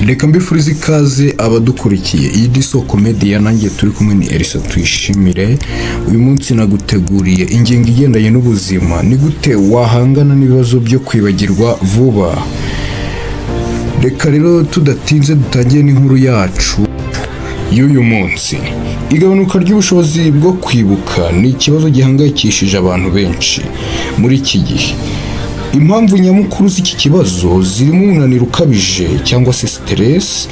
Reka mbifurize ikaze abadukurikiye. Iyi ni Soko Media, nanjye turi kumwe ni Elisa Tuyishimire. Uyu munsi naguteguriye ingingo igendanye n'ubuzima. Ni gute wahangana n'ibibazo byo kwibagirwa vuba? Reka rero tudatinze dutangiye n'inkuru yacu y'uyu munsi. Igabanuka ry'ubushobozi bwo kwibuka ni ikibazo gihangayikishije abantu benshi muri iki gihe. Impamvu nyamukuru z'iki kibazo zirimo umunaniro ukabije cyangwa se stress,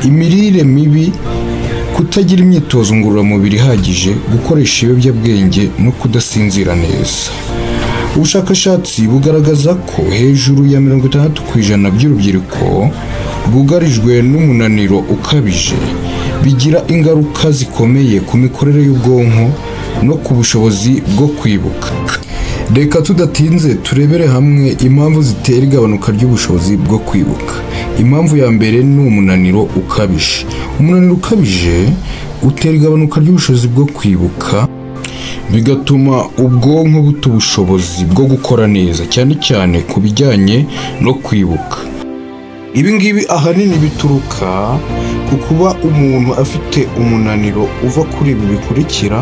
imirire mibi, kutagira imyitozo ngororamubiri ihagije, gukoresha ibiyobyabwenge no kudasinzira neza. Ubushakashatsi bugaragaza ko hejuru ya 60% by'urubyiruko rwugarijwe n'umunaniro ukabije, bigira ingaruka zikomeye ku mikorere y'ubwonko no ku bushobozi bwo kwibuka. Reka tudatinze turebere hamwe impamvu zitera igabanuka ry'ubushobozi bwo kwibuka. Impamvu ya mbere ni umunaniro ukabije. Umunaniro ukabije utera igabanuka ry'ubushobozi bwo kwibuka, bigatuma ubwonko buta ubushobozi bwo gukora neza, cyane cyane ku bijyanye no kwibuka. Ibi ngibi ahanini bituruka ku kuba umuntu afite umunaniro uva kuri ibi bikurikira,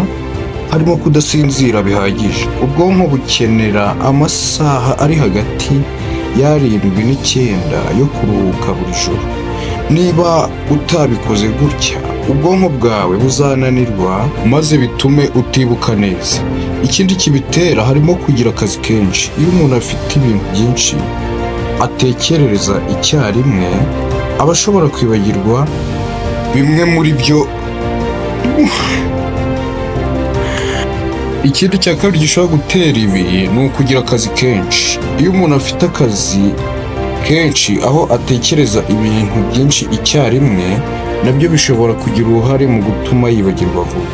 harimo kudasinzira bihagije. Ubwonko bukenera amasaha ari hagati ya 7 n'9 yo kuruhuka buri joro. Niba utabikoze gutya, ubwonko bwawe buzananirwa maze bitume utibuka neza. Ikindi kibitera harimo kugira akazi kenshi. Iyo umuntu afite ibintu byinshi atekerereza icyarimwe, aba ashobora kwibagirwa bimwe muri byo. Ikindi cya kabiri gishobora gutera ibi ni ukugira akazi kenshi. Iyo umuntu afite akazi kenshi aho atekereza ibintu byinshi icyarimwe, nabyo bishobora kugira uruhare mu gutuma yibagirwa vuba.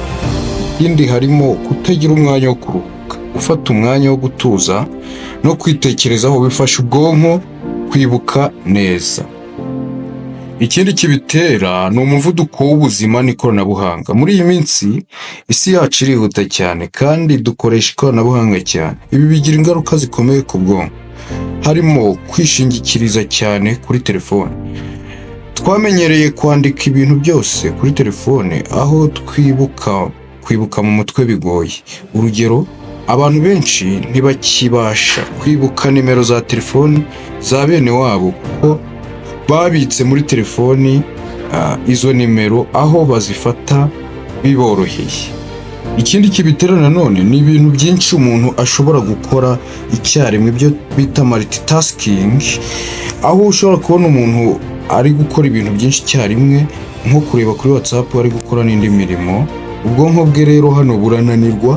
Ikindi harimo kutagira umwanya wo kuruhuka. Gufata umwanya wo gutuza no kwitekerezaho bifasha ubwonko kwibuka neza. Ikindi kibitera ni umuvuduko w'ubuzima n'ikoranabuhanga. Muri iyi minsi isi yacu irihuta cyane kandi dukoresha ikoranabuhanga cyane. Ibi bigira ingaruka zikomeye ku bwonko, harimo kwishingikiriza cyane kuri telefone. Twamenyereye kwandika ibintu byose kuri telefone, aho kwibuka mu mutwe bigoye. Urugero, abantu benshi ntibakibasha kwibuka nimero za telefoni za bene wabo kuko babitse muri telefoni izo nimero aho bazifata biboroheye. Ikindi kibitera nanone ni ibintu byinshi umuntu ashobora gukora icyarimwe, ibyo bita multitasking, aho ushobora kubona umuntu ari gukora ibintu byinshi icyarimwe, nko kureba kuri WhatsApp, ari gukora n'indi mirimo. Ubwonko bwe rero hano burananirwa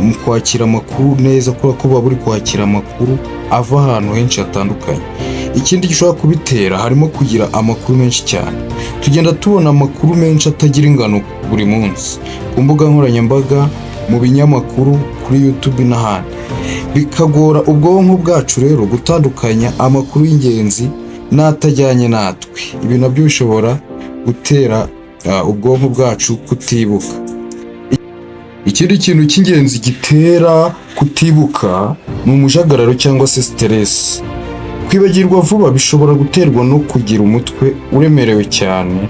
mu kwakira amakuru neza, kubera ko buba buri kwakira amakuru ava ahantu henshi hatandukanye. Ikindi gishobora kubitera harimo kugira amakuru menshi cyane. Tugenda tubona amakuru menshi atagira ingano buri munsi ku mbuga nkoranyambaga, mu binyamakuru, kuri YouTube n'ahandi. Bikagora ubwonko bwacu rero gutandukanya amakuru y'ingenzi n'atajyanye natwe. Ibi nabyo bishobora gutera ubwonko bwacu kutibuka. Ikindi kintu cy'ingenzi gitera kutibuka ni umujagararo cyangwa se stress. Kwibagirwa vuba bishobora guterwa no kugira umutwe uremerewe cyane,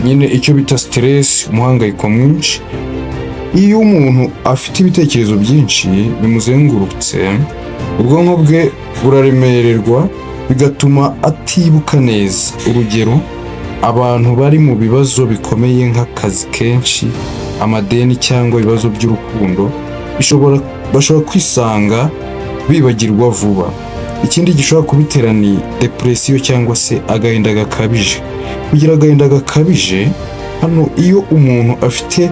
nyine icyo bita stress, umuhangayiko mwinshi. Iyo umuntu afite ibitekerezo byinshi bimuzengurutse, ubwonko bwe buraremererwa, bigatuma atibuka neza. Urugero, abantu bari mu bibazo bikomeye nk'akazi kenshi, amadeni cyangwa ibibazo by'urukundo bashobora kwisanga bibagirwa vuba. Ikindi gishobora kubitera ni depression cyangwa se agahinda gakabije. Kugira agahinda gakabije, hano iyo umuntu afite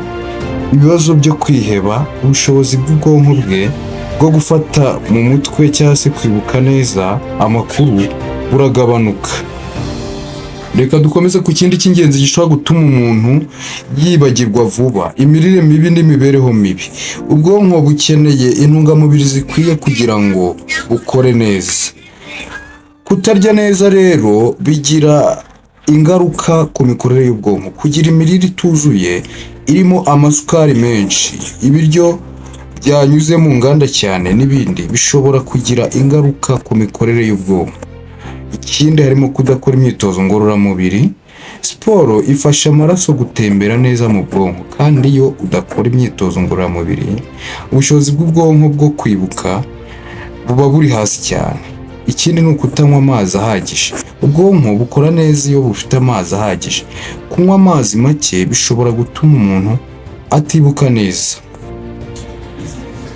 ibibazo byo kwiheba, ubushobozi bw'ubwonko bwe bwo gufata mu mutwe cyangwa se kwibuka neza amakuru buragabanuka. Reka dukomeze ku kindi cy'ingenzi gishobora gutuma umuntu yibagirwa vuba: imirire mibi n'imibereho mibi. Ubwonko bukeneye intungamubiri zikwiye kugira ngo bukore neza. Kutarya neza rero bigira ingaruka ku mikorere y'ubwonko. Kugira imirire ituzuye irimo amasukari menshi, ibiryo byanyuze mu nganda cyane n'ibindi bishobora kugira ingaruka ku mikorere y'ubwonko. ikindi harimo kudakora imyitozo ngororamubiri. Siporo ifasha amaraso gutembera neza mu bwonko, kandi iyo udakora imyitozo ngororamubiri ubushobozi bw'ubwonko bwo kwibuka buba buri hasi cyane. Ikindi ni ukutanywa amazi ahagije. Ubwonko bukora neza iyo bufite amazi ahagije. Kunywa amazi make bishobora gutuma umuntu atibuka neza.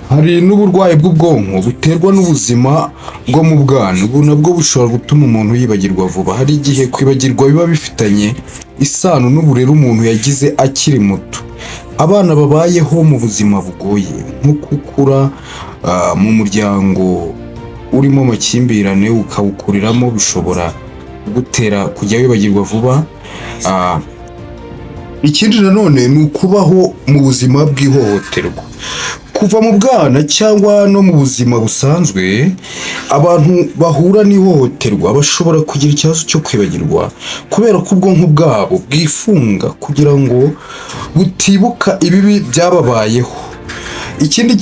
Hari n'uburwayi bw'ubwonko buterwa n'ubuzima bwo mu bwana. Ubu nabwo bushobora gutuma umuntu yibagirwa vuba. Hari igihe kwibagirwa biba bifitanye isano n'uburere umuntu yagize akiri muto. Abana babayeho mu buzima bugoye, nko gukura mu muryango urimo amakimbirane ukawukuriramo, bishobora gutera kujya wibagirwa vuba. Ikindi nanone ni ukubaho mu buzima bw'ihohoterwa. Kuva mu bwana cyangwa no mu buzima busanzwe, abantu bahura n'ihohoterwa bashobora kugira ikibazo cyo kwibagirwa kubera ko ubwonko bwabo bwifunga kugira ngo butibuka ibibi byababayeho. Ikindi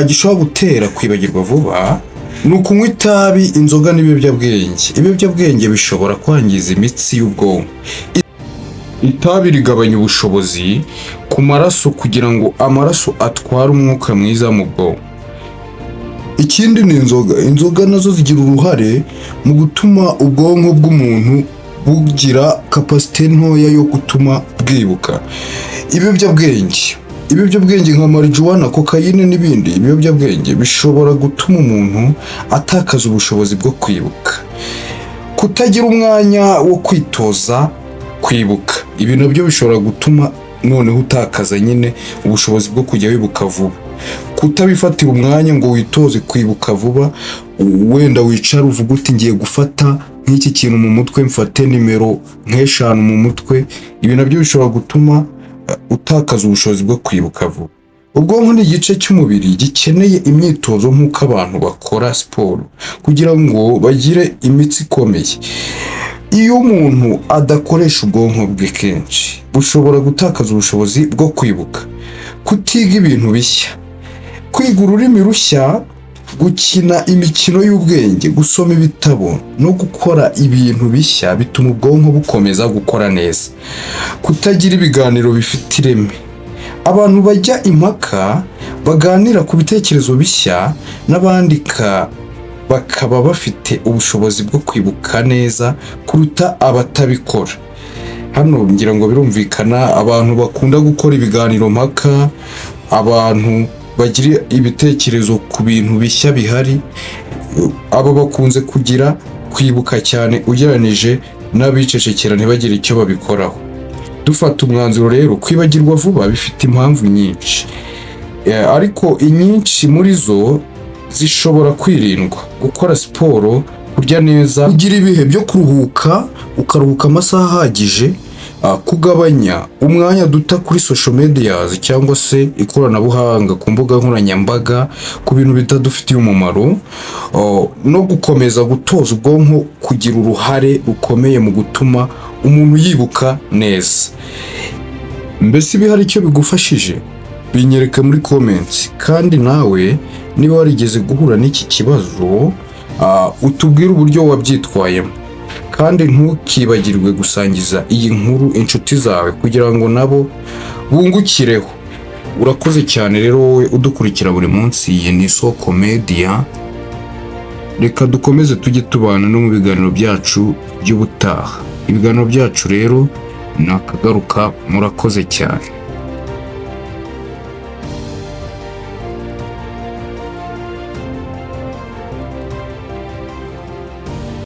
gishobora gutera kwibagirwa vuba ni ukunywa itabi, inzoga n'ibiyobyabwenge. Ibiyobyabwenge bishobora kwangiza imitsi y'ubwonko. Itabi rigabanya ubushobozi ku maraso kugira ngo amaraso atware umwuka mwiza mu bwonko. Ikindi ni inzoga. Inzoga nazo zigira uruhare mu gutuma ubwonko bw'umuntu bugira kapasite ntoya yo gutuma bwibuka. Ibiyobyabwenge nka marijuwana, kokayine n'ibindi ibiyobyabwenge bishobora gutuma umuntu atakaza ubushobozi bwo kwibuka. Kutagira umwanya wo kwitoza kwibuka, ibi nabyo bishobora gutuma noneho utakaza nyine ubushobozi bwo kujya wibuka vuba. Kutabifatira umwanya ngo witoze kwibuka vuba, wenda wicara uvuga uti ngiye gufata nk'iki kintu mu mutwe, mfate nimero nk'eshanu mu mutwe, ibi nabyo bishobora gutuma utakaza ubushobozi bwo kwibuka vuba. Ubwonko ni igice cy'umubiri gikeneye imyitozo nk'uko abantu bakora siporo kugira ngo bagire imitsi ikomeye. Iyo umuntu adakoresha ubwonko bwe kenshi, bushobora gutakaza ubushobozi bwo kwibuka. Kutiga ibintu bishya, kwiga ururimi rushya, gukina imikino y'ubwenge, gusoma ibitabo no gukora ibintu bishya bituma ubwonko bukomeza gukora neza. Kutagira ibiganiro bifite ireme. Abantu bajya impaka, baganira ku bitekerezo bishya n'abandika bakaba bafite ubushobozi bwo kwibuka neza kuruta abatabikora. Hano ngira ngo birumvikana, abantu bakunda gukora ibiganiro mpaka, abantu bagira ibitekerezo ku bintu bishya bihari, abo bakunze kugira kwibuka cyane ugereranije n'abicecekera ntibagire icyo babikoraho. Dufata umwanzuro rero, kwibagirwa vuba bifite impamvu nyinshi, ariko inyinshi muri zo zishobora kwirindwa. Gukora siporo, kurya neza, kugira ibihe byo kuruhuka, ukaruhuka amasaha ahagije, kugabanya umwanya duta kuri social media cyangwa se ikoranabuhanga ku mbuga nkoranyambaga ku bintu bitadufitiye umumaro, no gukomeza gutoza ubwonko kugira uruhare rukomeye mu gutuma umuntu yibuka neza. Mbese ibi hari icyo bigufashije? Binyereke muri comments, kandi nawe niba warigeze guhura n'iki kibazo, utubwire uburyo wabyitwayemo, kandi ntukibagirwe gusangiza iyi nkuru inshuti zawe kugira ngo nabo bungukireho. Urakoze cyane rero wowe udukurikira buri munsi. Iyi ni Isoko Media. Reka dukomeze tujye tubana no mu biganiro byacu by'ubutaha. Ibiganiro byacu rero nakagaruka. Murakoze cyane.